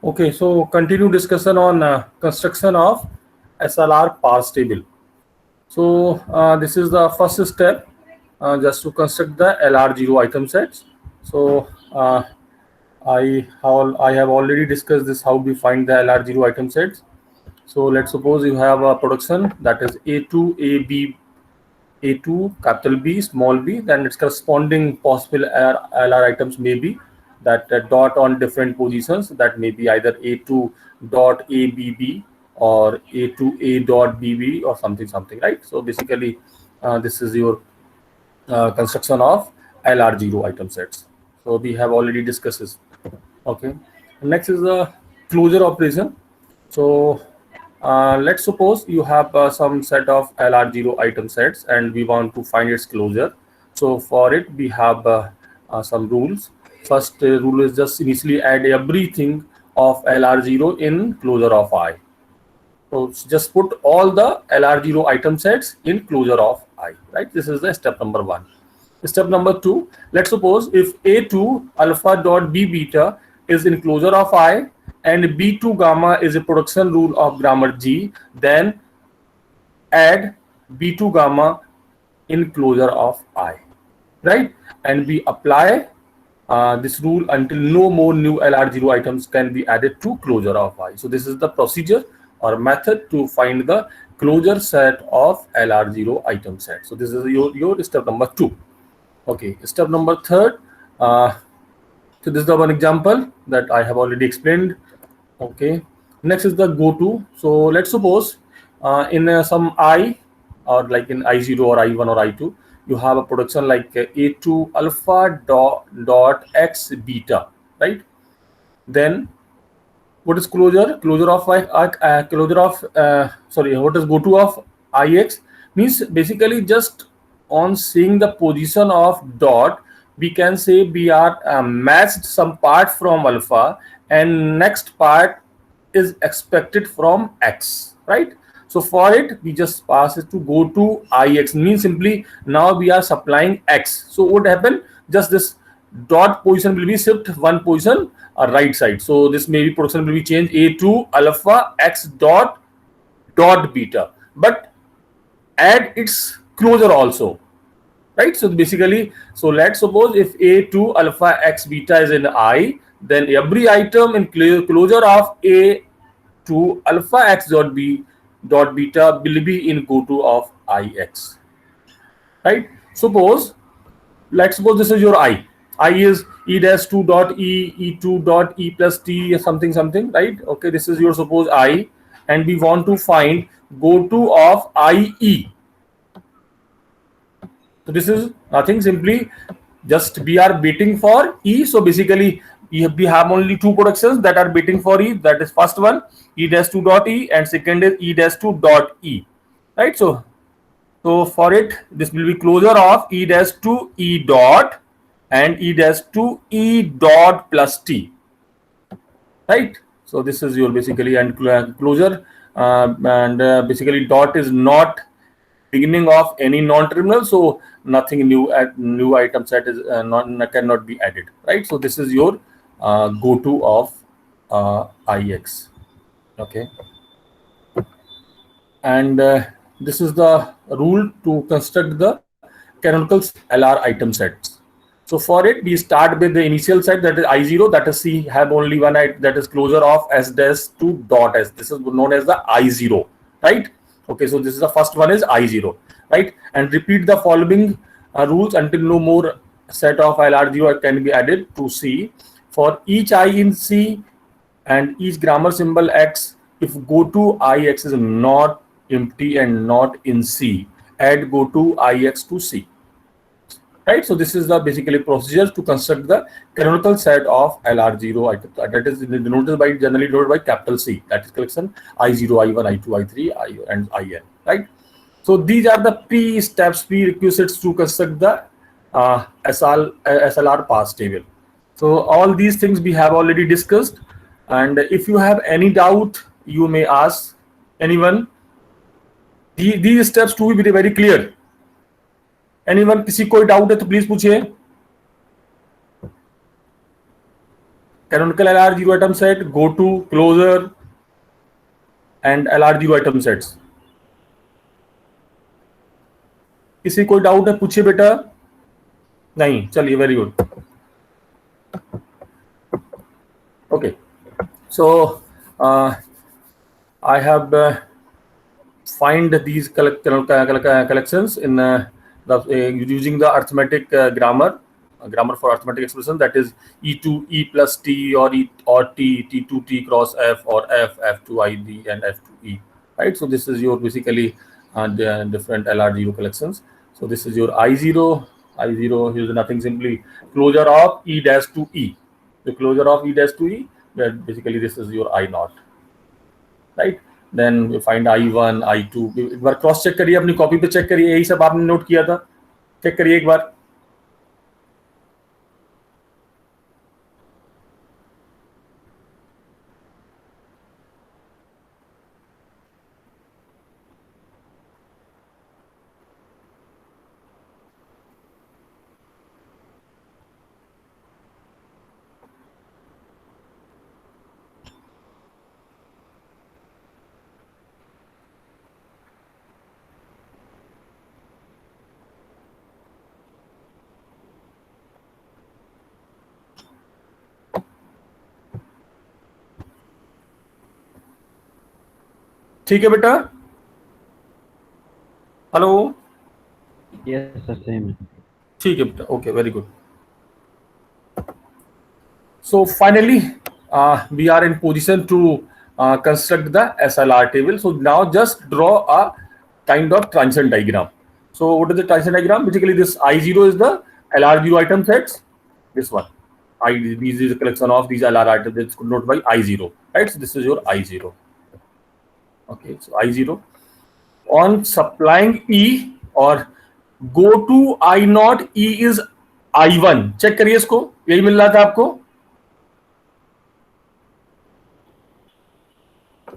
Okay, so continue discussion on construction of SLR parse table. So this is the first step, just to construct the LR0 item sets. So I have already discussed this, how we find the LR0 item sets. So let's suppose you have a production that is A2, AB, A2, capital B, small b, then its corresponding possible LR items may be that dot on different positions, that may be either A2 dot ABB or A2 A dot BB or something, right? So basically, this is your construction of LR0 item sets. So we have already discussed this. Okay. Next is the closure operation. So let's suppose you have some set of LR0 item sets and we want to find its closure. So for it, we have some rules. First rule is just initially add everything of LR0 in closure of I. So just put all the LR0 item sets in closure of I, right? This is the step number one. Step number two, let's suppose if A2 alpha dot B beta is in closure of I and B2 gamma is a production rule of grammar G, then add B2 gamma in closure of I, right? And we apply this rule until no more new LR0 items can be added to closure of I. So this is the procedure or method to find the closure set of LR0 item set. So this is your step number two. Okay, step number third. So this is the one example that I have already explained. Okay, next is the go to. So let's suppose in some I, or like in I0 or I1 or I2, you have a production like A2 alpha dot X beta, right? Then what is closure? Closure of what is go to of IX? Means basically just on seeing the position of dot, we can say we are matched some part from alpha and next part is expected from X, right? So for it, we just pass it to go to IX, means simply now we are supplying X. So what happened? Just this dot position will be shift one position right side. So this maybe production will be changed A2 alpha X dot beta, but add its closure also, right? So basically, so let's suppose if A2 alpha X beta is in I, then every item in closure of A2 alpha X dot beta will be in go to of IX, right? Let's suppose this is your I. I is E dash 2 dot E, E2 dot E plus T, something, right? Okay, this is your suppose I, and we want to find go to of IE. So this is nothing, simply just we are waiting for E. So basically we have only two productions that are waiting for E. That is first one E dash 2 dot E and second is E dash 2 dot E, right? So for it, this will be closure of E dash to E dot and E dash to E dot plus T, right? So this is your basically and closure, and basically dot is not beginning of any non-terminal, so nothing new item set is cannot be added, right? So this is your go to of IX. Okay, and this is the rule to construct the canonical LR item sets. So for it, we start with the initial set, that is I0, that is C have only one, that is closure of S dash to dot S. This is known as the I0, right? Okay, so this is the first one is I0, right? And repeat the following rules until no more set of LR0 can be added to C. For each I in C and each grammar symbol X, if go to IX is not empty and not in C, add go to IX to C, right? So this is the basically procedure to construct the canonical set of LR0 items. That is generally denoted by capital C. That is collection I0, I1, I2, I3, I and IN, right? So these are the pre-steps, prerequisites to construct the SLR parse table. So all these things we have already discussed, and if you have any doubt, you may ask anyone. These steps to be very clear. Anyone, किसी कोई doubt है तो please पूछिए. canonical LR0 item set, go to, closure, and LR0 item sets. किसी कोई doubt है पूछिए बेटा. नहीं, चलिए, very good. Okay, so I have find these collections in using the arithmetic grammar for arithmetic expression, that is E2 E plus T or E or T2 T cross F or F2 ID and F2 E, right? So this is your basically the different LR0 collections. So this is your I0 here is nothing, simply closure of E dash to E. The closure of E dash to E, that basically this is your I0, right? Then you find I1 I2. एक बार cross check करिए, अपनी copy पे check करिए, यही सब आपने note किया था, चेक करिए एक बार. ठीक है बेटा. हेलो. यस सर, सेम है. ठीक है बेटा. Okay, very good. So finally, we are in position to construct the SLR table. So now just draw a kind of transition diagram. So what is the transition diagram? Basically, this I0 is the LR0 item sets. This one, this is a collection of these LR items. It's noted by I0, right? So this is your I0. Okay, so I0 on supplying E or go to I0, E is I1. Check करिए इसको, यही मिल रहा था आपको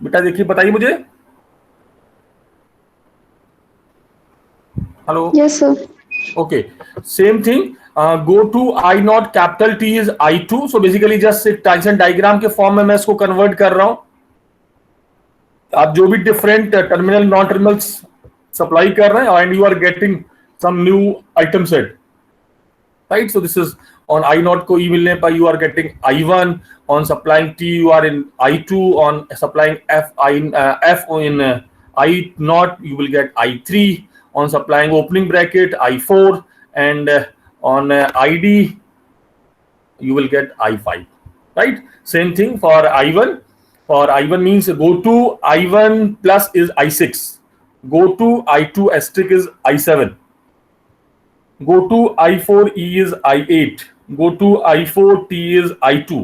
बेटा. देखिए, बताइए मुझे. Hello. Yes, sir. Okay, same thing. Go to I0, capital T is I2. So basically just transition diagram के फॉर्म में मैं इसको कन्वर्ट कर रहा हूं. आप जो भी different terminal non terminal supply कर रहे हैं, and you are getting some new item set, right? So this is on I0 को E मिलने पर you are getting I1, on supplying T you are in I2, on supplying F in I0 you will get I3, on supplying opening bracket I4, and on ID you will get I5, right? Same thing for I1. For I1 means go to I1 plus is I6, go to I2 asterisk is I7, go to I4 E is I8, go to I4 T is I2,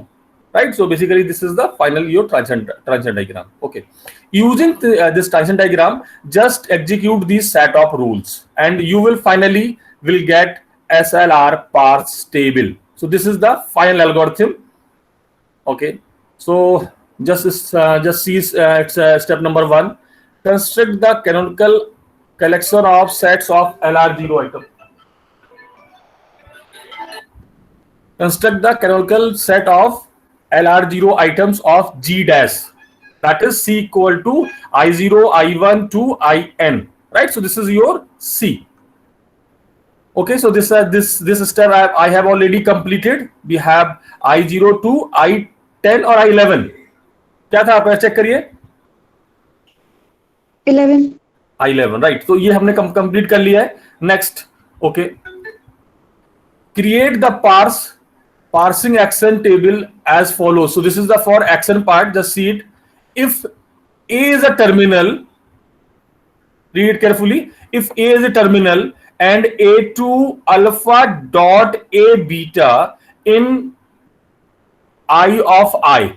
right? So basically this is the final your transition diagram. Okay, using this transition diagram, just execute this set of rules and you will finally get SLR parse table. So this is the final algorithm. Okay, so just see it's step number 1. Construct the canonical collection of sets of LR0 item. Construct the canonical set of LR0 items of G dash, that is C equal to I0 I1 to IN, right? So this is your C. Okay, so this step I have already completed. We have I0 to I10 or I11. क्या था, आप check करिए. 11. I11, right? तो ये हमने complete कर लिया है. Next, okay, create the parsing action table as follows. So this is the for action part. Just see it. If A is a terminal, read it carefully. If A is a terminal and A2 alpha dot A beta in I of I,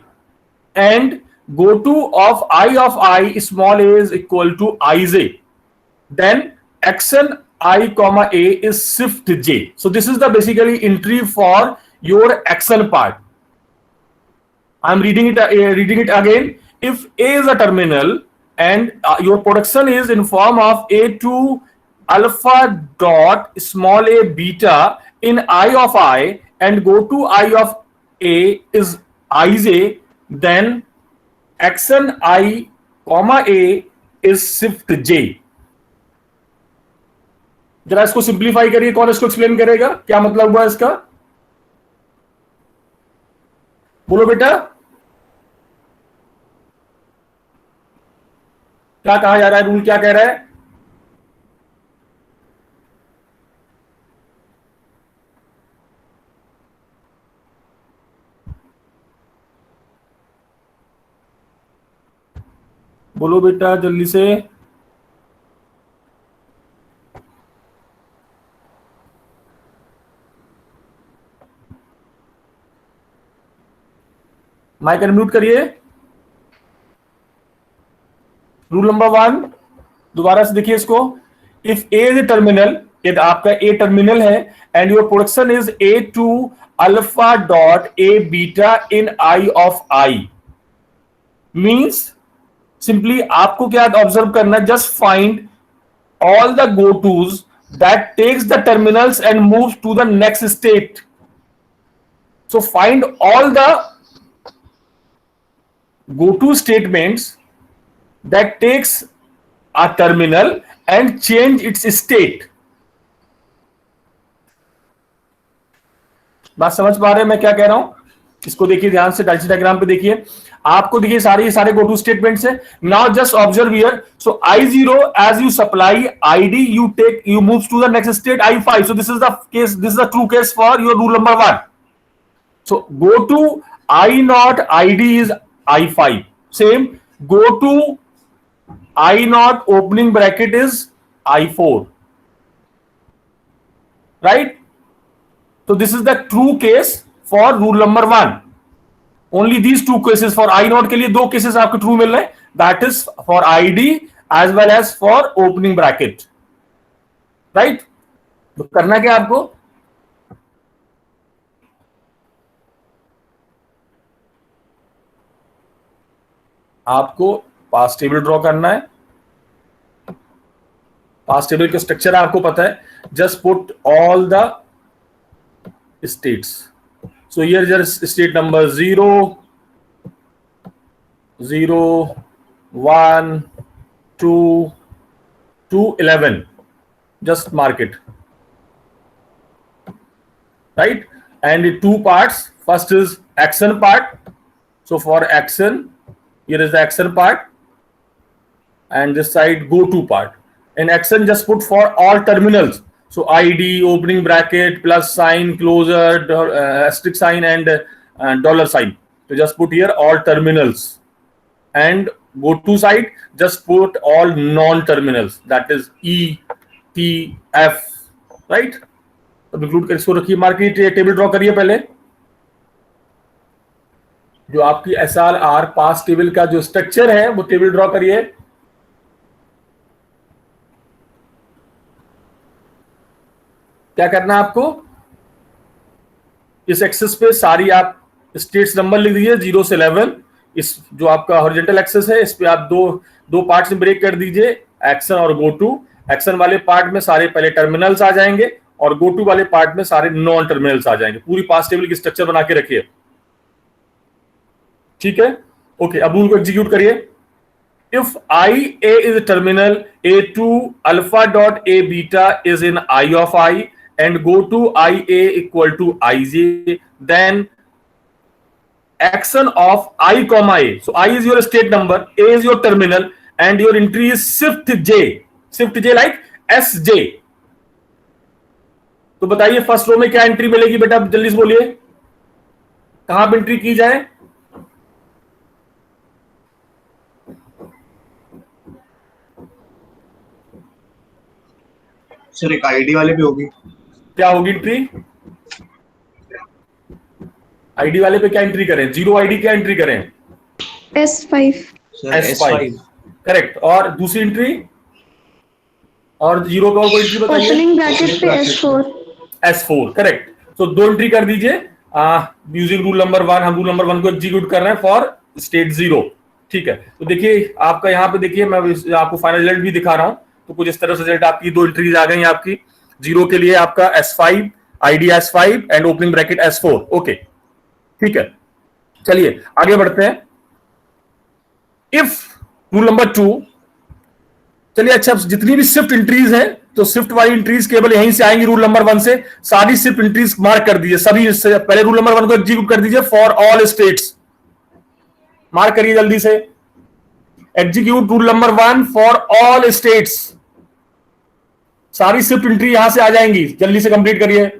and go to of I small a is equal to Ij, then action I comma A is shift J. So this is the basically entry for your action part. I'm reading it again. If A is a terminal and your production is in form of A2 alpha dot small a beta in I of I, and go to I of A is ij, then action I comma a is shift j. जरा इसको simplify करिए, कौन इसको explain करेगा, क्या मतलब हुआ इसका? बोलो बेटा, क्या कहा जा रहा है, रूल क्या कह रहा है? बोलो बेटा जल्दी से। माइक अनम्यूट करिए। रूल नंबर 1 दोबारा से देखिए इसको। If A is A terminal, यदि आपका ए टर्मिनल है and your production is A2 alpha dot A beta in I of I, means simply आपको क्या ऑब्जर्व करना है, just find all the go tos that takes the terminals and moves to the next state. So find all the go to statements that takes a terminal and change its state. बात समझ पा रहे हैं मैं क्या कह रहा हूं? इसको देखिए ध्यान से, डायग्राम पे देखिए, आपको देखिए सारे गो टू स्टेटमेंट्स है. Now just observe here. So I0 as you supply ID, you moves to the next state I5. So this is the case, this is the true case for your rule number 1. So go to I0 ID is I5. Same, go to I0 opening bracket is I4. Right? So this is the true case for rule number 1. Only these two cases for I0 के लिए 2 cases आपको true मिल रहे हैं. That is for ID as well as for opening bracket. Right? तो करना क्या आपको? आपको पास टेबल ड्रॉ करना है. पास टेबल का स्ट्रक्चर आपको पता है. Just put all the states. So here just state number 0, 0, 1, 2 to 11. Just mark it. Right? And the 2 parts. First is action part. So for action, here is the action part, and this side go to part. In action, just put for all terminals. So ID, opening bracket, plus sign, closer, asterisk sign, and dollar sign. So just put here all terminals. And go to side, just put all non-terminals. That is E, T, F. Right? तो include कर इसको रखिए. Market table draw करिए पहले. जो आपकी SRR पास table का जो स्ट्रक्चर है वो टेबल ड्रॉ करिए. क्या करना है आपको? इस एक्सेस पे सारी आप स्टेट्स नंबर लिख दीजिए 0 से 11. इस जो आपका हॉरिजॉन्टल एक्सेस है इस पे आप दो पार्ट्स में ब्रेक कर दीजिए, एक्शन और गो टू. एक्शन वाले पार्ट में सारे पहले टर्मिनल्स आ जाएंगे और गो टू वाले पार्ट में सारे नॉन टर्मिनल्स आ जाएंगे. पूरी पास टेबल की स्ट्रक्चर बना के रखिए. ठीक है, ओके. अब रूल को एग्जीक्यूट करिए. If IA is a terminal, A2 alpha dot A beta is in I of I and go to IA equal to IJ, then action of I comma A. So I is your state number, A is your terminal, and your entry is shift J. Shift J like SJ. तो बताइए first row में क्या entry मिलेगी बेटा, जल्दी से बोलिए. कहां पे एंट्री की जाए? सर एक आईडी वाले भी होगी. क्या होगी एंट्री? आईडी वाले पे क्या एंट्री करें? 0 आईडी क्या एंट्री करें? S5. S5 correct. और दूसरी एंट्री और 0 का कोई एंट्री बताइए. ओपनिंग ब्रैकेट पे S4. S4 correct. तो 2 एंट्री कर दीजिए. यूजिंग रूल नंबर 1 हम रूल नंबर 1 को एग्जीक्यूट कर रहे हैं फॉर स्टेट 0. ठीक है, तो देखिए आपका यहाँ पे देखिए मैं आपको फाइनल रिजल्ट भी दिखा रहा हूँ. तो कुछ इस तरह से रिजल्ट आपकी 2 एंट्रीज आ गई आपकी. 0 के लिए आपका S5, ID S5 and opening bracket S4. Okay ठीक है. चलिए आगे बढ़ते हैं। इफ रूल नंबर 2, चलिए अच्छा, जितनी भी शिफ्ट एंट्रीज हैं तो शिफ्ट वाली एंट्रीज केवल यहीं से आएंगी रूल नंबर 1 से। सारी शिफ्ट एंट्रीज मार्क कर दीजिए, सभी पहले रूल नंबर 1 को एग्जीक्यूट कर दीजिए फॉर ऑल स्टेट्स। मार्क करिए जल्दी से, execute rule number 1 for all states. सारी शिफ्ट एंट्री यहां से आ जाएंगी, जल्दी से कंप्लीट करिए।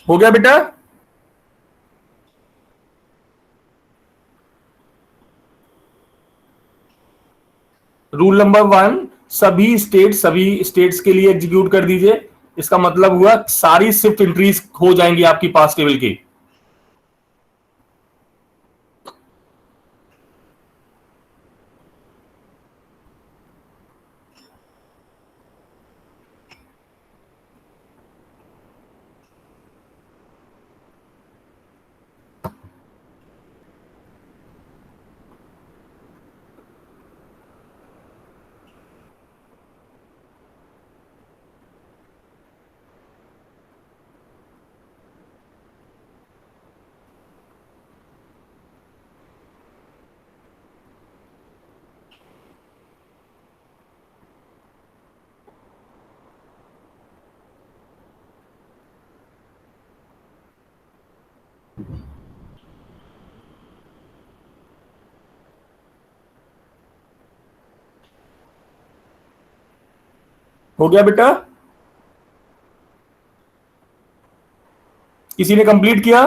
हो गया बेटा? रूल नंबर 1 सभी स्टेट्स के लिए एग्जीक्यूट कर दीजिए। इसका मतलब हुआ सारी शिफ्ट एंट्रीज हो जाएंगी आपकी पास टेबल की। हो गया बेटा? किसी ने कंप्लीट किया?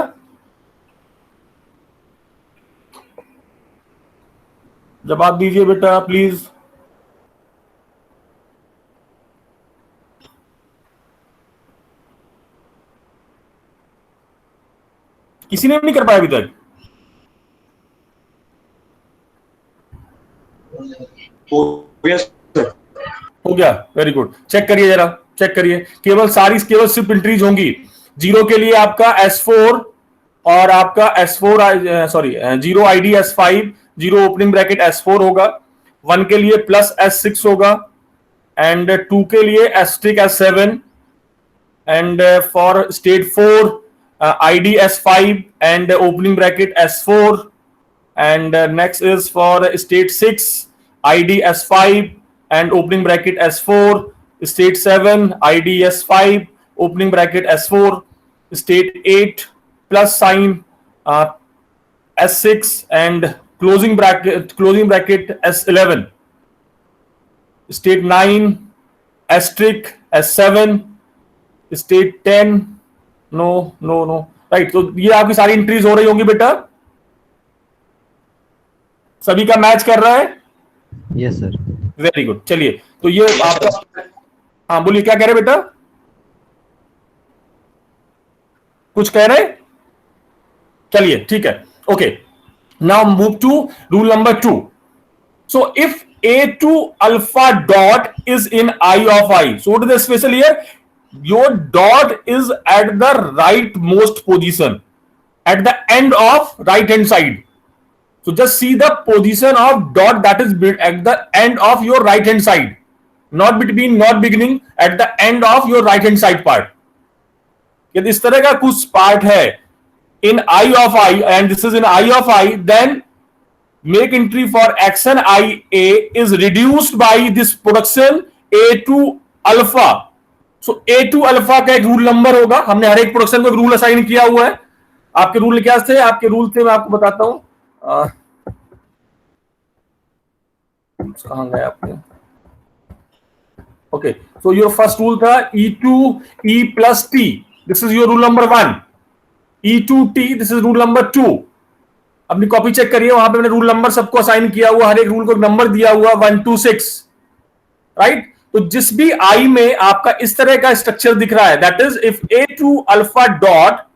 जवाब दीजिए बेटा प्लीज। किसी ने नहीं कर पाया अभी तक? हो गया, वेरी गुड। चेक करिए जरा, चेक करिए। केवल शिफ्ट एंट्रीज होंगी। 0 के लिए आपका S4 और आपका S4 sorry 0 ID S5, 0 opening bracket S4 होगा। 1 के लिए प्लस S6 होगा एंड 2 के लिए asterisk S7 and for state 4 ID S5 and opening bracket S4 and next is for state 6 ID S5 and opening bracket S4, state 7 ID S5 opening bracket S4, state 8 plus sign S6 and closing bracket S11, state 9 asterisk S7, state 10 no no no right. तो ये आपकी सारी entries हो रही होंगी बेटा, सभी का मैच कर रहा है? Yes sir. Very good. चलिए तो ये आपका, हाँ बोलिए क्या कह रहे बेटा? कुछ कह रहे? चलिए ठीक है, okay. Now move to rule number 2। So if A2 alpha dot is in I of I, so what is the special here? Your dot is at the rightmost position at the end of right hand side. So just see the position of dot that is at the end of your right hand side, not between, not beginning, at the end of your right hand side part. यदि इस तरह का कुछ part है in I of I and this is in I of I, then make entry for action IA is reduced by this production A2 alpha. So A2 alpha का एक rule number होगा। हमने हर एक प्रोडक्शन को एक rule assign किया हुआ है। आपके रूल क्या थे? आपके रूल थे, मैं आपको बताता हूं। कहां गए आपने? Okay, so your first rule था E2 E plus T। This is your rule number 1। E2T, this is rule number 2। अपनी कॉपी चेक करिए, वहां पे मैंने रूल नंबर सबको असाइन किया हुआ, हर एक रूल को नंबर दिया हुआ 1 to 6, राइट। तो जिस भी आई में आपका इस तरह का स्ट्रक्चर दिख रहा है, that is if A2 alpha dot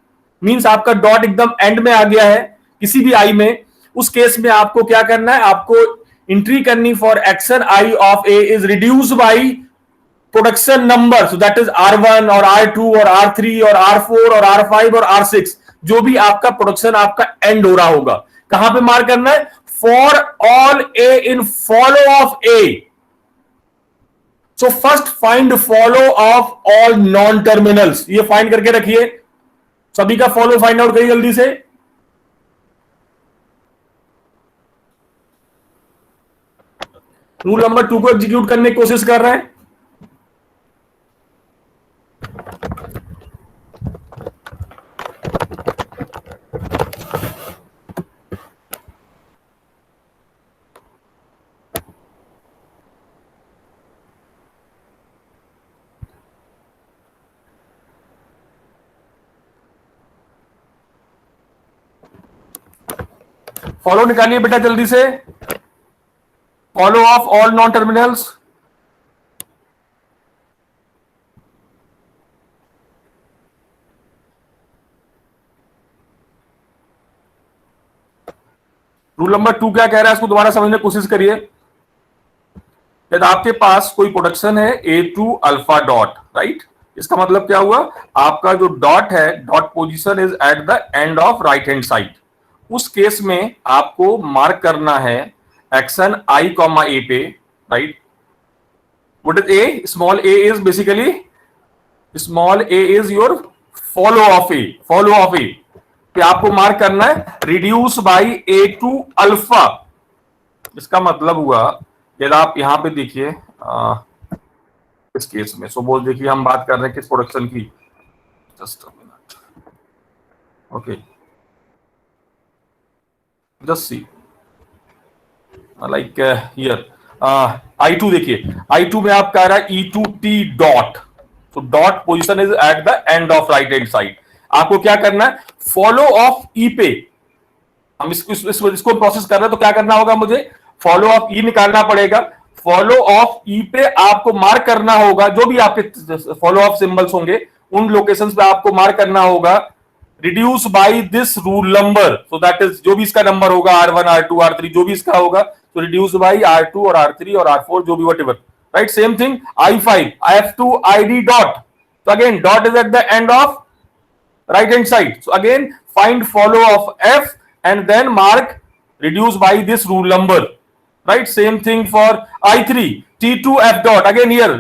means आपका डॉट एकदम एंड में आ गया है किसी भी आई में, उस केस में आपको क्या करना है, आपको एंट्री करनी for action I of A is reduce by production number, so that is R1 और R2 और R3 और R4 और R5 और R6, जो भी आपका प्रोडक्शन आपका एंड हो रहा होगा। कहां पे मार्क करना है, for all A in follow of A. So first find follow of all non terminals, ये फाइंड करके रखिए, सभी का फॉलो फाइंड आउट करिए जल्दी से। रूल नंबर 2 को एग्जीक्यूट करने की कोशिश कर रहे हैं। फॉलो निकालिए बेटा जल्दी से, follow of all non terminals. Rule number 2 क्या कह रहा है, इसको दोबारा समझने की कोशिश करिए। यदि आपके पास कोई प्रोडक्शन है A2 अल्फा डॉट, राइट, इसका मतलब क्या हुआ, आपका जो डॉट है, dot position is at the end of right hand side. उस केस में आपको मार्क करना है एक्शन I कॉमा ए पे, right. What is A, small A is basically, small A is your follow of A, follow of A पे आपको mark करना है रिड्यूस बाई A2 अल्फा। इसका मतलब हुआ, यदि आप यहां पे देखिए इस केस में, सपोज देखिए हम बात कर रहे हैं किस प्रोडक्शन की, just a minute, okay, just see like here I2 देखिए, I2 में आप कह रहा है E2T डॉट, तो dot position is at the end of right hand side. आपको क्या करना है, फॉलो ऑफ ई पे, हम इसको प्रोसेस कर रहे हैं तो क्या करना होगा, मुझे फॉलो ऑफ ई निकालना पड़ेगा। फॉलो ऑफ ई पे आपको मार्क करना होगा, जो भी आपके फॉलो ऑफ सिंबल्स होंगे उन लोकेशंस पे आपको मार्क करना होगा reduce by this rule number, so that is जो भी इसका नंबर होगा R1 R2 R3 जो भी इसका होगा, तो रिड्यूस बाय R2 और R3 और R4 जो भी whatever, right. Same thing I5 IF2 ID dot, तो again dot is at the end of right hand side, so again find follow of F and then mark reduce by this rule number, right. Same thing for I3 T2 F dot, again here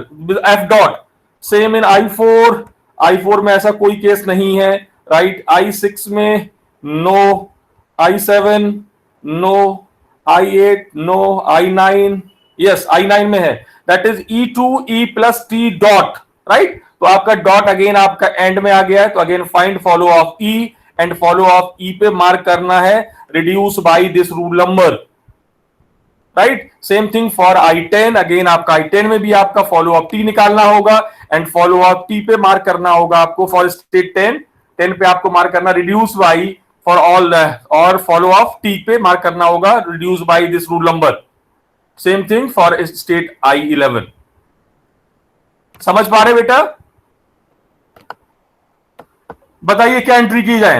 F dot, same in I4 में ऐसा कोई case नहीं है, right. I6 में no, I7 no, I8 no, I9 yes, I9 में है, that is E2 E plus T dot, right. तो आपका डॉट अगेन आपका एंड में आ गया है, तो again find follow of E and follow of E पे मार्क करना है reduce by this rule number, right. Same thing for I10, again आपका I10 में भी आपका फॉलो ऑफ टी निकालना होगा एंड फॉलो ऑफ टी पे मार्क करना होगा आपको फॉर स्टेट 10 पे आपको मार्क करना रिड्यूस बाय फॉर ऑल, और फॉलो ऑफ टी पे मार्क करना होगा reduce by this rule number. Same thing for state I11। समझ पा रहे बेटा, बताइए क्या एंट्री की जाए।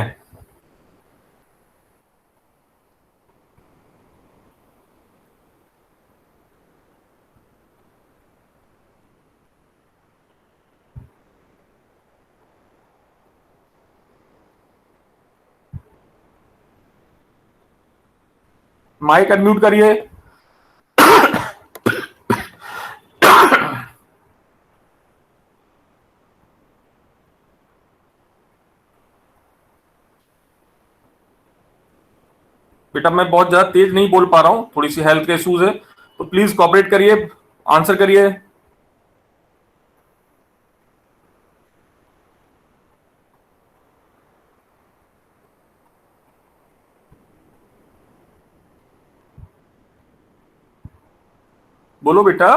माइक अनम्यूट करिए। बेटा मैं बहुत ज्यादा तेज नहीं बोल पा रहा हूं, थोड़ी सी हेल्थ के इश्यूज है, तो प्लीज कोऑपरेट करिए, आंसर करिए। बोलो बेटा।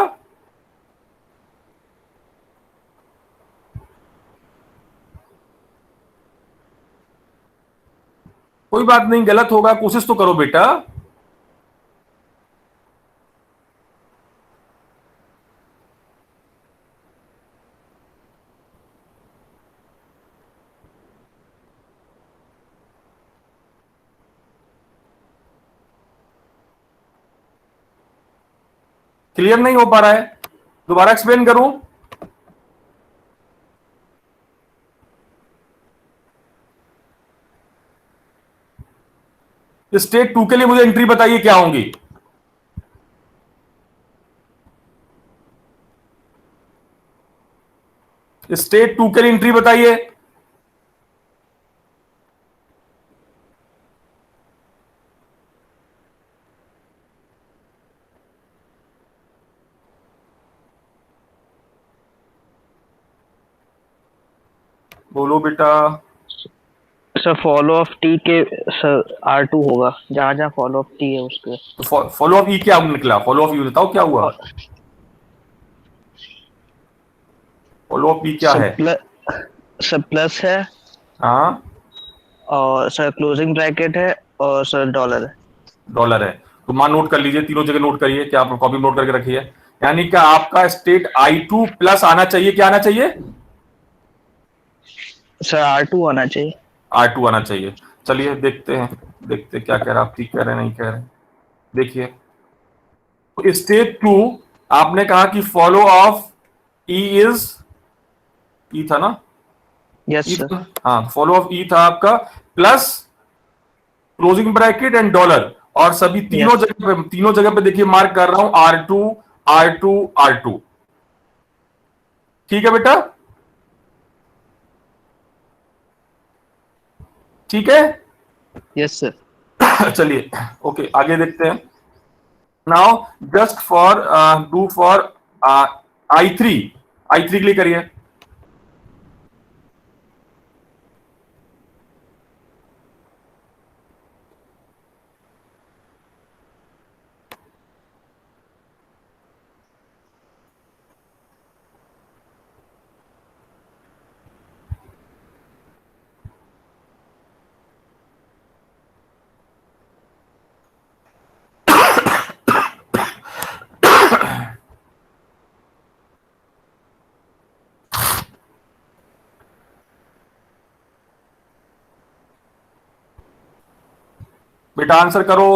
कोई बात नहीं, गलत होगा, कोशिश तो करो बेटा। क्लियर नहीं हो पा रहा है? दोबारा एक्सप्लेन करूं? स्टेट 2 के लिए मुझे एंट्री बताइए क्या होंगी। स्टेट 2 के लिए एंट्री बताइए। बोलो बेटा। सर फॉलो ऑफ टी के सर R2 होगा, जहाँ जहाँ फॉलो ऑफ टी है उसके। तो फॉलो ऑफ ई क्या निकला? फॉलो ऑफ ई बताओ क्या हुआ? फॉलो ऑफ ई क्या है? सर प्लस है, हाँ, और सर क्लोजिंग ब्रैकेट है, और सर डॉलर है। डॉलर है। तो मान नोट कर लीजिए, तीनों जगह नोट करिए, क्या आप कॉपी नोट करके रखिए। यानी कि आपका स्टेट I2 प्लस आना चाहिए, क्या आना चाहिए? सर R2 आना चाहिए। R2 आना चाहिए। चलिए देखते हैं, देखते क्या कह रहा, आप ठीक कह रहे हैं नहीं कह रहे। देखिए, तो स्टेट 2 आपने कहा कि फॉलो ऑफ ई इज, ई था ना? यस ई सर। था, हाँ, फॉलो ऑफ ई था आपका, plus closing bracket and dollar. और सभी तीनों जगह पे देखिए मार्क कर रहा हूं R2 R2 R2। ठीक है बेटा? ठीक है। Yes sir. चलिए, ओके, आगे देखते हैं। Now just for do for I3, I3 के लिए करिए। बेटा आंसर करो।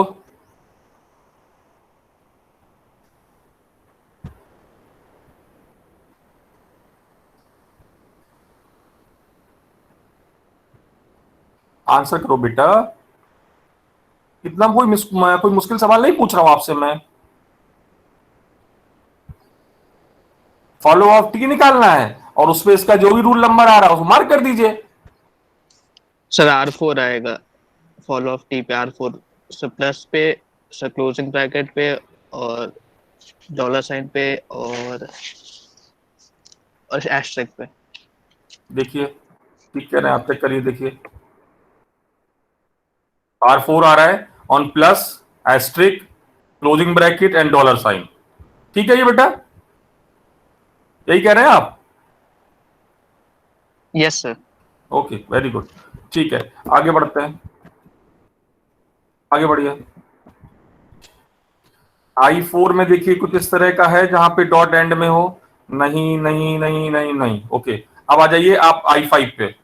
आंसर करो बेटा। इतना कोई मुश्किल सवाल नहीं पूछ रहा हूं आपसे मैं। फॉलो ऑफ टी निकालना है, और उसपे इसका जो भी रूल नंबर आ रहा है उसको मार्क कर दीजिए। सर R4 आएगा, फॉलो ऑफ टी पे R4। सर प्लस पे, सर क्लोजिंग ब्रैकेट पे, और डॉलर साइन पे, और एस्ट्रिक पे। देखिए, ठीक कह रहे हैं आप, चेक करिए, देखिए R4 आ रहा है on plus, asterisk, closing bracket and dollar sign. ठीक है ये बेटा, यही कह रहे हैं आप? Yes sir. Okay, very good. ठीक है, आगे बढ़ते हैं, आगे बढ़िए। I4 में देखिए कुछ इस तरह का है जहां पे डॉट एंड में हो। नहीं नहीं नहीं नहीं नहीं, ओके। अब आ जाइए आप I5 पे।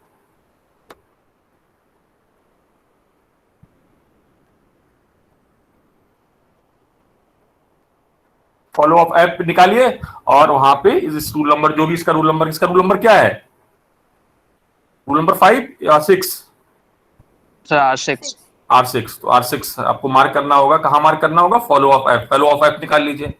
फॉलो ऑफ ऐप निकालिए, और वहां पे इस रूल नंबर, जो भी इसका रूल नंबर, इसका रूल नंबर क्या है? रूल नंबर 5 या 6? Sir R6। R6। तो R6 आपको मार्क करना होगा, कहां मार्क करना होगा? Follow of app. Follow of app निकाल लीजिए।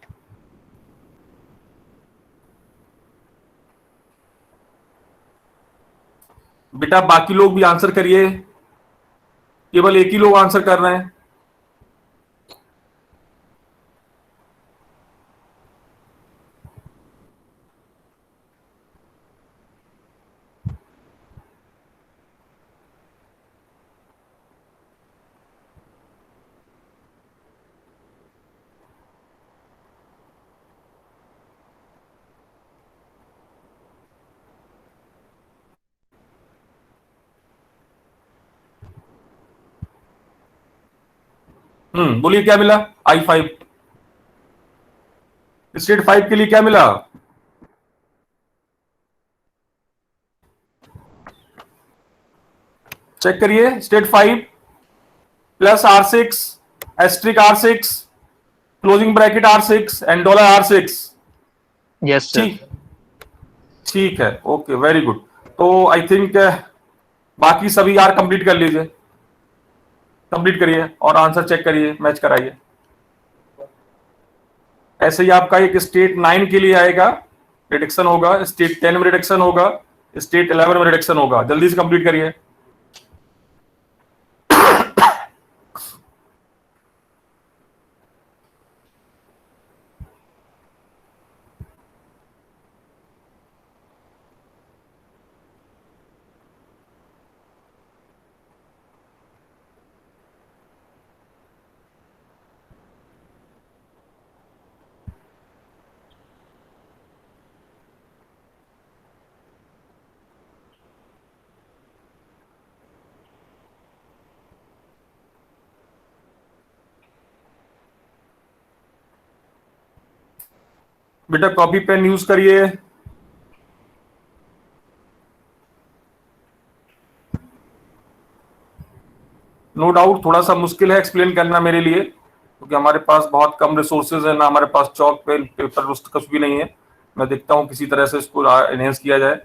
बेटा बाकी लोग भी आंसर करिए, केवल एक ही लोग आंसर कर रहे हैं। बोलिए क्या मिला? I5 स्टेट 5 के लिए क्या मिला? चेक करिए, state 5 plus R6 asterisk R6 closing bracket R6 and dollar R6। Yes sir. ठीक है, ओके, वेरी गुड। तो आई थिंक बाकी सभी यार कंप्लीट कर लीजिए, कंप्लीट करिए और आंसर चेक करिए, मैच कराइए। ऐसे ही आपका एक स्टेट 9 के लिए आएगा, रिडक्शन होगा, स्टेट 10 में रिडक्शन होगा, स्टेट 11 में रिडक्शन होगा। जल्दी से कंप्लीट करिए। बेटा कॉपी पेन यूज करिए। नो डाउट थोड़ा सा मुश्किल है एक्सप्लेन करना मेरे लिए, क्योंकि हमारे पास बहुत कम रिसोर्सेज है ना, हमारे पास चौक पेन पेपर कुछ भी नहीं है। मैं देखता हूं किसी तरह से इसको एनहेंस किया जाए।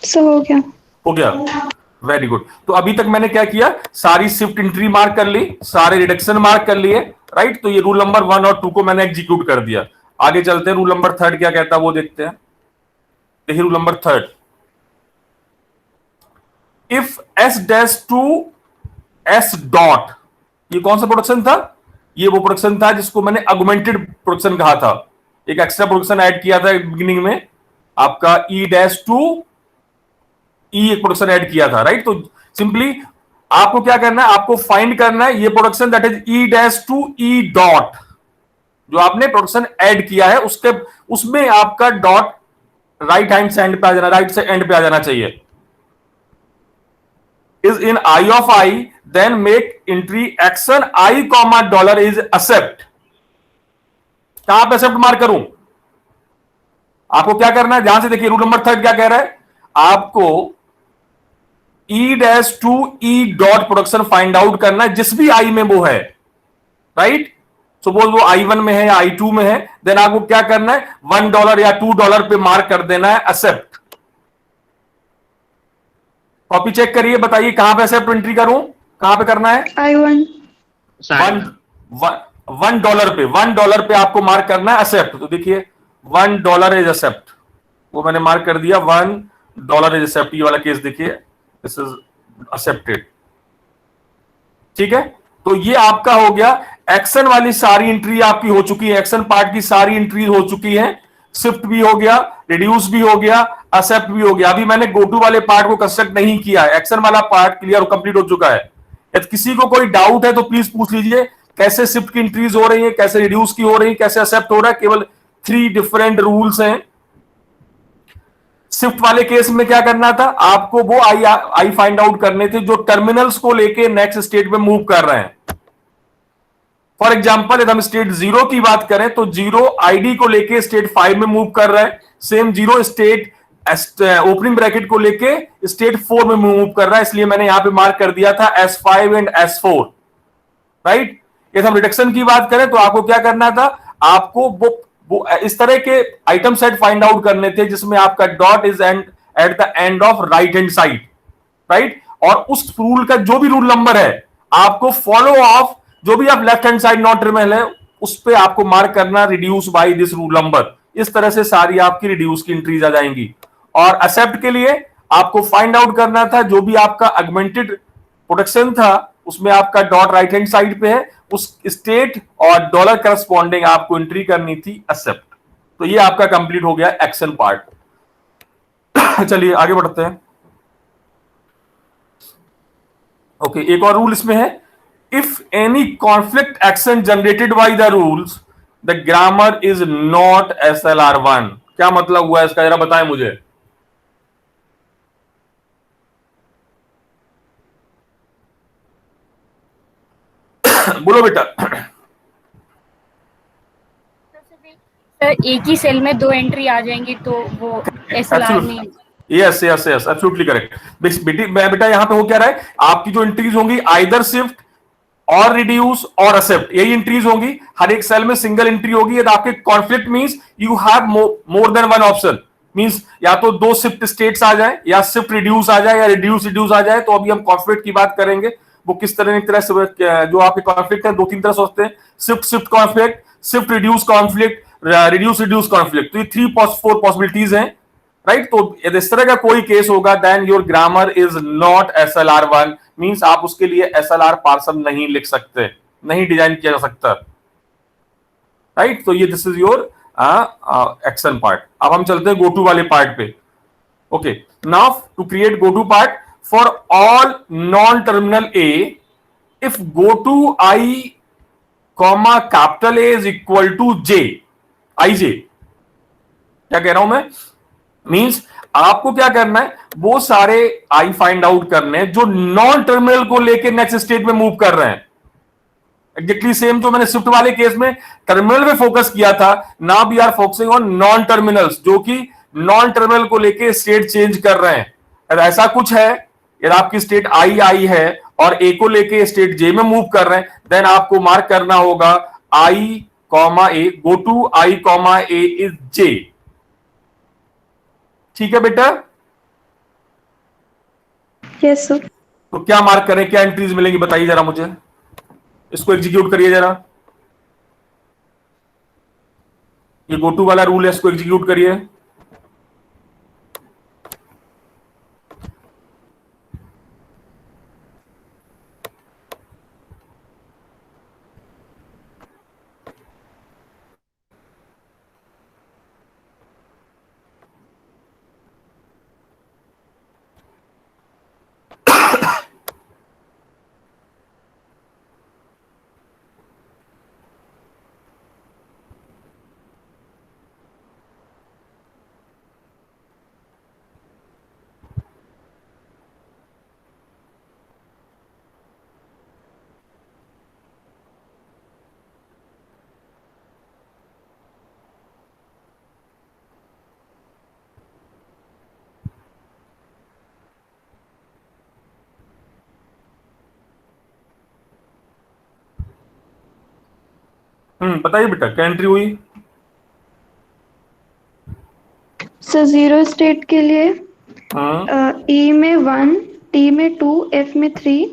हो गया। हो गया, वेरी गुड। तो अभी तक मैंने क्या किया, सारी शिफ्ट एंट्री मार्क कर ली, सारे रिडक्शन मार्क कर लिए, राइट। तो ये रूल नंबर 1 और 2 को मैंने एग्जीक्यूट कर दिया। आगे चलते हैं, रूल नंबर 3 क्या कहता है वो देखते हैं। देखिए rule number 3, if S dash to S dot, ये कौन सा प्रोडक्शन था? ये वो प्रोडक्शन था जिसको मैंने अगुमेंटेड प्रोडक्शन कहा था। एक एक्स्ट्रा प्रोडक्शन ऐड किया था बिगिनिंग में, आपका ई डैश टू ई एक प्रोडक्शन ऐड किया था, राइट। तो सिंपली आपको क्या करना है, आपको फाइंड करना है ये production that is E dash to E dot, जो आपने प्रोडक्शन ऐड किया है उसके उसमें आपका डॉट राइट हैंड से एंड पे आ जाना, राइट से एंड पे आ जाना चाहिए। is in I of I, then make entry action I comma dollar is accept। कहां पे accept मार्क करूं? आपको क्या करना है, ध्यान से देखिए रूल नंबर 3 क्या कह रहा है, आपको E dash to E dot production find out करना है जिस भी I में वो है, राइट। सपोज वो I1 में है या I2 में है, देन आपको क्या करना है, $1 या $2 पे मार्क कर देना है एक्सेप्ट। कॉपी चेक करिए, बताइए कहां पे एक्सेप्ट एंट्री करूं, कहां पे करना है? I1 $1 पे, $1 पे आपको मार्क करना है एक्सेप्ट। तो देखिए $1 इज एक्सेप्ट, वो मैंने मार्क कर दिया, $1 इज एक्सेप्ट। ये वाला केस देखिए, दिस इज एक्सेप्टेड, ठीक है। तो ये आपका हो गया, एक्शन वाली सारी एंट्री आपकी हो चुकी है, एक्शन पार्ट की सारी एंट्री हो चुकी है, शिफ्ट भी हो गया, रिड्यूस भी हो गया, एक्सेप्ट भी हो गया। अभी मैंने गो टू वाले पार्ट को कंस्ट्रक्ट नहीं किया है, एक्शन वाला पार्ट क्लियर और कंप्लीट हो चुका है। यदि किसी को कोई डाउट है तो प्लीज पूछ लीजिए, कैसे शिफ्ट की इंक्रीज हो रही है, कैसे रिड्यूस की हो रही है, कैसे एक्सेप्ट हो रहा है। केवल 3 डिफरेंट रूल्स हैं। शिफ्ट वाले केस में क्या करना था, आपको वो आई फाइंड आउट करने थे जो टर्मिनल्स को लेके नेक्स्ट स्टेट में मूव कर रहे हैं। फॉर एग्जाम्पल यदि हम स्टेट 0 की बात करें तो 0 आईडी को लेके स्टेट 5 में मूव कर रहा है, सेम 0 स्टेट ओपनिंग ब्रैकेट को लेके स्टेट 4 में मूव कर रहा है, इसलिए मैंने यहां पे मार्क कर दिया था S5 एंड S4, राइट। यदि हम रिडक्शन की बात करें तो आपको क्या करना था, आपको वो इस तरह के आइटम सेट फाइंड आउट करने थे जिसमें आपका dot is at the end of right hand side, right. और उस रूल का जो भी रूल नंबर है आपको फॉलो ऑफ, जो भी आप left hand side not terminal है उस पे आपको मार्क करना reduce by this rule number. इस तरह से सारी आपकी रिड्यूस की एंट्रीज आ जाएंगी। और एक्सेप्ट के लिए आपको फाइंड आउट करना था जो भी आपका अगमेंटेड प्रोडक्शन था उसमें आपका डॉट राइट हैंड साइड पे है, उस स्टेट और डॉलर करस्पॉन्डिंग आपको एंट्री करनी थी एक्सेप्ट। तो ये आपका कंप्लीट हो गया एक्शन पार्ट। चलिए आगे बढ़ते हैं। ओके, एक और रूल इसमें है, if any conflict action generated by the rules the grammar is not SLR1। क्या मतलब हुआ इसका, जरा बताएं मुझे। बोलो बेटा। सर एक ही सेल में 2 एंट्री आ जाएंगी तो वो SLR नहीं। Yes yes yes, absolutely correct. बेटा यहाँ पे हो क्या रहा है, आपकी जो एंट्रीज होंगी आइदर शिफ्ट और रिड्यूस और एक्सेप्ट, यही एंट्रीज होंगी। हर एक सेल में सिंगल एंट्री होगी। यदि आपके conflict means you have more than one option, means या तो 2 शिफ्ट स्टेट्स आ जाए, या शिफ्ट रिड्यूस आ जाए, या रिड्यूस आ जाए। तो अभी हम कॉन्फ्लिक्ट की बात करेंगे, वो किस तरह से जो आपके कॉन्फ्लिक्ट है 2-3 तरह से होते हैं, shift conflict, shift reduce conflict, reduce conflict. तो ये 3-4 पॉसिबिलिटीज हैं, राइट। तो यदि इस तरह का कोई केस होगा then your grammar is not SLR1, मींस आप उसके लिए SLR पार्सल नहीं लिख सकते, नहीं डिजाइन किया जा सकता, राइट। तो ये this is your action part. अब हम चलते हैं गो टू वाले पार्ट पे। Okay, now to create go to part for all non terminal A, if go to I comma capital A is equal to J, I J. क्या कह रहा हूं मैं, मींस आपको क्या करना है, वो सारे आई फाइंड आउट करने हैं जो नॉन टर्मिनल को लेकर नेक्स्ट स्टेट में मूव कर रहे हैं। एग्जैक्टली सेम जो मैंने शिफ्ट वाले केस में टर्मिनल पे फोकस किया था, ना we are focusing on non terminals जो कि नॉन टर्मिनल को लेके स्टेट चेंज कर रहे हैं। अगर ऐसा कुछ है, यदि आपकी स्टेट आई है और ए को लेके स्टेट जे में मूव कर रहे हैं, देन आपको मार्क करना होगा I comma A, go to I comma A is J. ठीक है बेटा, यस सर। तो क्या मार्क करें, क्या एंट्रीज मिलेंगी बताइए जरा मुझे, इसको एग्जीक्यूट करिए जरा। ये गो टू वाला रूल है, इसको एग्जीक्यूट करिए। बताइए बेटा, क्या एंट्री हुई। सर 0 स्टेट के लिए ई में 1, टी में 2, एफ में 3।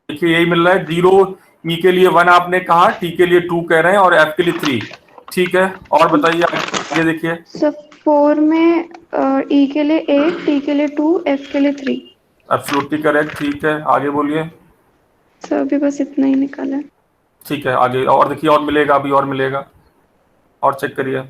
देखिए यही मिल रहा है, 0 ई के लिए 1 आपने कहा, टी के लिए 2 कह रहे हैं और एफ के लिए 3। ठीक है, और बताइए आगे देखिए। सर 4 में ई के लिए 8, टी के लिए 2, एफ के लिए 3। Absolutely correct. ठीक है, आगे बोलिए। सर अभी बस इतना ही निकाला है। ठीक है, आगे और देखिए, और मिलेगा, अभी और मिलेगा, और चेक करिए।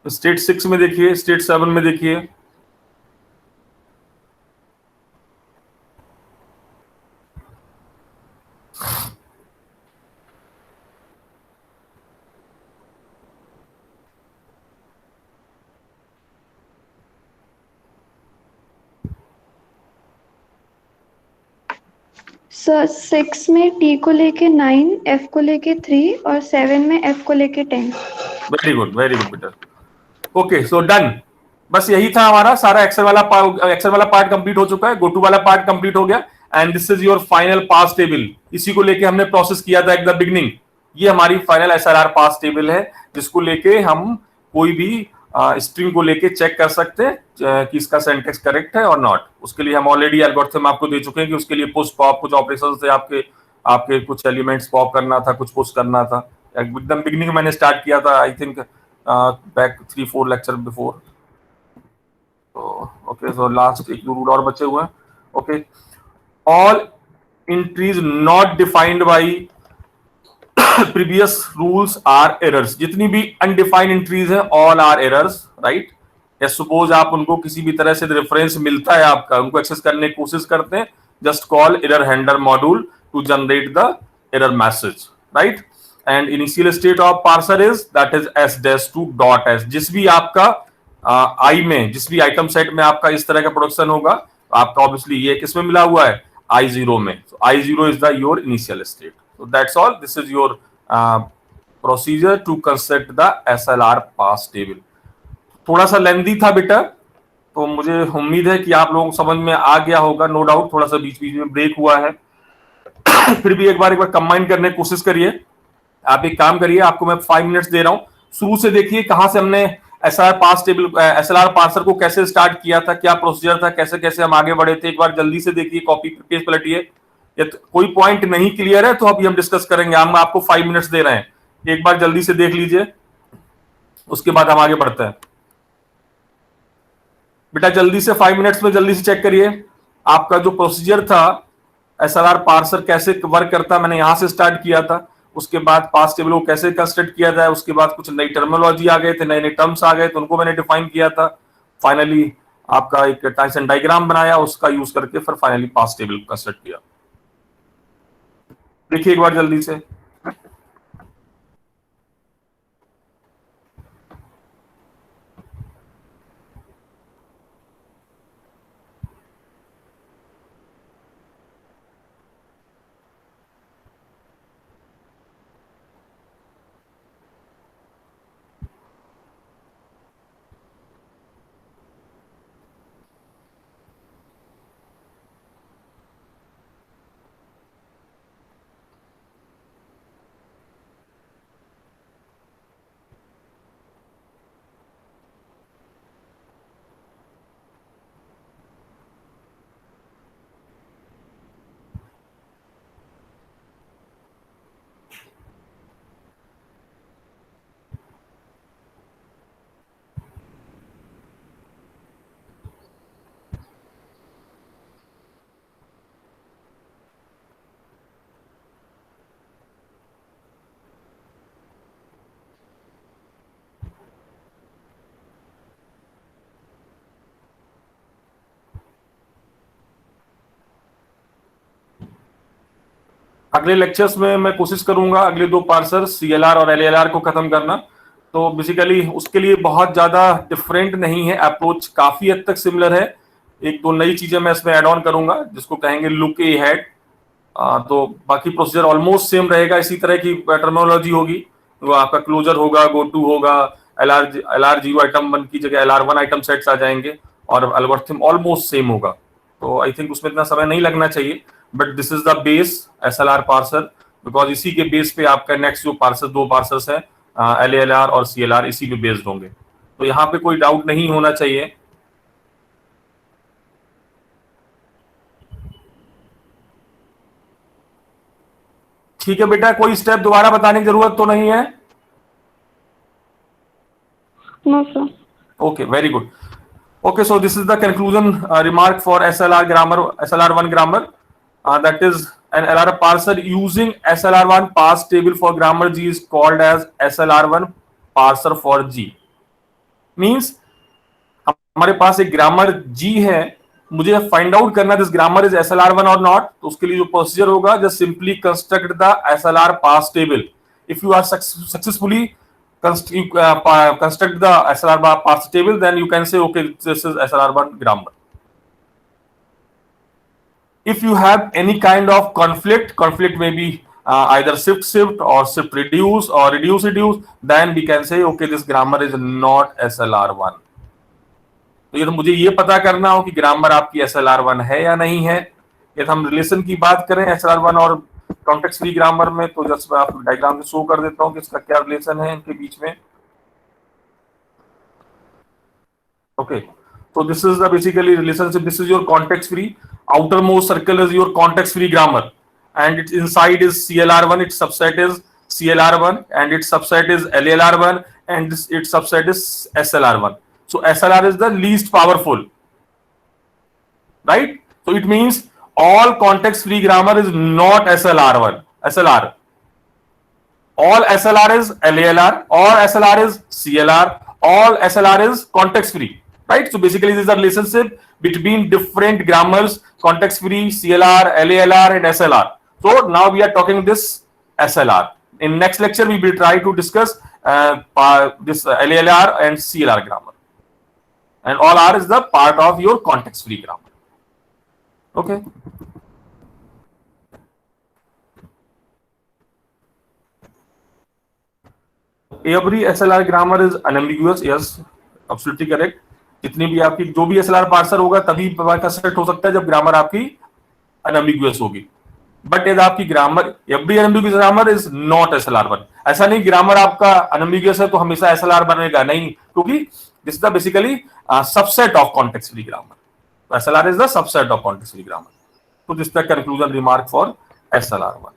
स्टेट 6 में देखिए, स्टेट 7 में देखिए। सर 6 में टी को लेके 9, एफ को लेके 3 और 7 में एफ को लेके 10। वेरी गुड बेटा। Okay, so done. बस यही था हमारा सारा एक्सेल वाला पार्ट कंप्लीट हो चुका है, गो टू वाला पार्ट कंप्लीट हो गया, and this is your final pass table. इसी को लेके हमने प्रोसेस किया था एट द बिगनिंग। ये हमारी फाइनल SLR पास टेबल है, जिसको लेके हम कोई भी स्ट्रिंग को लेके चेक कर सकते हैं कि इसका सिंटैक्स करेक्ट है और नॉट। उसके लिए हम ऑलरेडी एल्गोरिथम आपको दे चुके हैं कि उसके लिए पुश पॉप कुछ ऑपरेशन से आपके कुछ एलिमेंट्स पॉप करना था, कुछ पुश करना था। एकदम बिगनिंग मैंने स्टार्ट किया था, I think back 3-4 lecture before. So okay, so last एक दो रूल और बचे हुए हैं. Okay, all entries not defined by previous rules are errors. जितनी भी undefined entries हैं all are errors, right? या suppose आप उनको किसी भी तरह से रेफरेंस मिलता है आपका, उनको एक्सेस करने की कोशिश करते हैं, just call error handler module to generate the error message, right? And initial state of parser is that is s-2 dot s. जिस भी आपका i में, जिस भी आइटम सेट में आपका इस तरह का प्रोडक्शन होगा, आपका ऑब्वियसली ये किसमें मिला हुआ है, i0 में. So i0 is the your initial state. So that's all. This is your procedure to construct the SLR pass table. थोड़ा सा लेंदी था बेटा, तो मुझे उम्मीद है कि आप लोगों को समझ में आ गया होगा. नो डाउट थोड़ा सा बीच बीच में ब्रेक हुआ है. फिर भी एक बार कंबाइन करने की कोशिश करिए. आप एक काम करिए, आपको मैं 5 मिनट्स दे रहा हूं. शुरू से देखिए कहां से हमने एसएलआर पास टेबल, एसएलआर पार्सर को कैसे स्टार्ट किया था, क्या प्रोसीजर था, कैसे कैसे हम आगे बढ़े थे. एक बार जल्दी से देखिए, कॉपी पेज पलटिए. कोई पॉइंट नहीं क्लियर है तो अभी हम डिस्कस करेंगे. हम आपको 5 मिनट्स दे रहे हैं, एक बार जल्दी से देख लीजिए, उसके बाद हम आगे बढ़ते हैं. बेटा जल्दी से 5 मिनट्स में जल्दी से चेक करिए आपका जो प्रोसीजर था, एसएलआर पार्सर कैसे वर्क करता है. मैंने यहां से स्टार्ट किया था, उसके बाद पास टेबल को कैसे कंस्ट्रक्ट किया जाए, उसके बाद कुछ नई टर्मिनोलॉजी आ गए थे, नए नए टर्म्स आ गए तो उनको मैंने डिफाइन किया था. फाइनली आपका एक टाइसन डायग्राम बनाया, उसका यूज करके फिर फाइनली पास टेबल कंस्ट्रक्ट किया. देखिए एक बार जल्दी से. अगले लेक्चर्स में मैं कोशिश करूंगा अगले 2 पार्सर CLR और LLR को खत्म करना. तो बेसिकली उसके लिए बहुत ज्यादा डिफरेंट नहीं है, अप्रोच काफी हद तक सिमिलर है. एक दो नई चीजें मैं इसमें ऐड ऑन करूंगा जिसको कहेंगे लुक ए हेड. तो बाकी प्रोसीजर ऑलमोस्ट सेम रहेगा, इसी तरह की टर्मिनोलॉजी होगी. वो आपका क्लोजर होगा, गो टू होगा, LR0 आइटम 1 की जगह LR1 आइटम सेट्स आ जाएंगे और एल्गोरिथम ऑलमोस्ट सेम होगा. तो आई थिंक उसमें इतना समय नहीं लगना चाहिए. But this is the base SLR parser, because इसी के बेस पे आपका नेक्स्ट जो पार्सर 2 पार्सर्स हैं LALR और CLR इसी पे बेस्ड होंगे. तो यहाँ पे कोई डाउट नहीं होना चाहिए. ठीक है बेटा, कोई स्टेप दोबारा बताने की जरूरत तो नहीं है? No sir. Okay, very good. Okay, so this is the conclusion remark for SLR grammar, SLR1 grammar. That is an LR parser using SLR1 pass table for grammar G is called as SLR1 parser for G. Means हमारे पास एक grammar G है, मुझे find out करना this grammar is SLR1 और not. तो उसके लिए जो प्रोसीजर होगा, just simply construct the SLR parse table. If you are successfully construct the SLR pass table, then you can say okay, this is SLR1 grammar. If you have any kind of conflict may be either shift or shift reduce or reduce, then we can say okay, this grammar is not SLR1. तो ये तो मुझे ये पता करना हो कि grammar आपकी SLR1 है या नहीं है. यदि हम रिलेशन की बात करें SLR1 और कॉन्टेक्स्ट फ्री ग्रामर में, तो जस्ट मैं आपको डायग्राम से शो कर देता हूं कि इसका क्या रिलेशन है इनके बीच में. Okay, so this is the basically relationship. This is your context free. Outermost circle is your context free grammar, and its inside is CLR1. Its subset is CLR1, and its subset is LLR1, and its subset is SLR1. So SLR is the least powerful, right? So it means all context free grammar is not SLR1, SLR. All SLR is LALR, all SLR is CLR, all SLR is context free, right? So basically this is a relationship between different grammars, context free, CLR, LALR and SLR. So now we are talking this SLR. In next lecture we will try to discuss this LALR and CLR grammar, and all R is the part of your context free grammar. Okay. Every SLR grammar is unambiguous. Yes, absolutely correct. जितनी भी आपकी जो भी SLR parser होगा तभी construct हो सकता है जब ग्रामर आपकी अनएम्बिगुअस होगी. बट यदि आपकी grammar every unambiguous grammar is not SLR1. ऐसा नहीं ग्रामर आपका अनएम्बिगुअस है तो हमेशा SLR बनेगा, नहीं, क्योंकि this is the basically subset of context free grammar. SLR is the subset of context free grammar. So this is the conclusion remark for SLR1.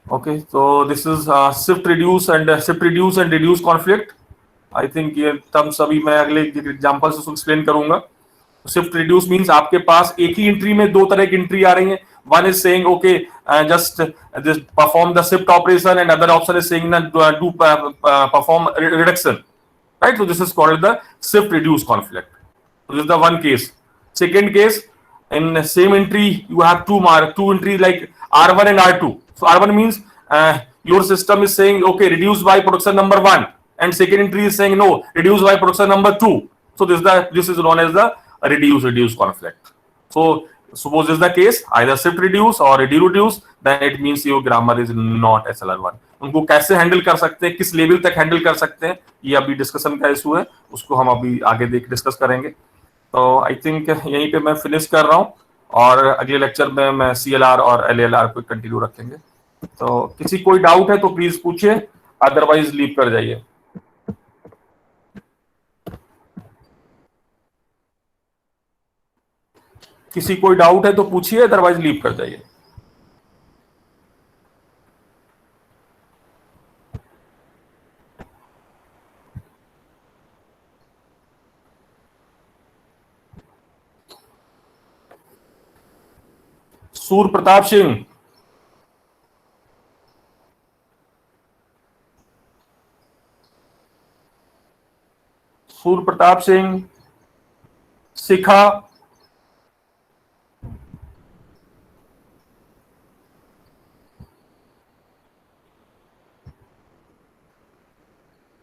Okay, so this is shift reduce and reduce conflict. I think ये तब सभी मैं अगले example से explain करूंगा. Shift reduce means आपके पास एक ही entry में दो तरह की एंट्री आ रही है. One is saying okay, just perform the shift operation, and other option is saying do perform reduction, right? So this is called the shift reduce conflict. So this is the one case. Second case, in the same entry you have two entries like R1 and R2. So R1 means your system is saying okay, reduce by production number 1, and second entry is saying no, reduce by production number 2. So this is known as the reduce conflict. So suppose this is the case, either shift reduce or reduce, then it means your grammar is not SLR1. उनको कैसे handle कर सकते हैं, किस level तक handle कर सकते हैं, ये अभी डिस्कशन का इशू है, उसको हम अभी आगे डिस्कस करेंगे. तो आई थिंक यहीं पे मैं फिनिश कर रहा हूँ, और अगले लेक्चर में मैं CLR और LALR को कंटिन्यू रखेंगे. तो किसी कोई डाउट है तो प्लीज पूछिए, अदरवाइज लीव कर जाइए. किसी कोई डाउट है तो पूछिए, अदरवाइज लीव कर जाइए. सूर्य प्रताप सिंह, शिखा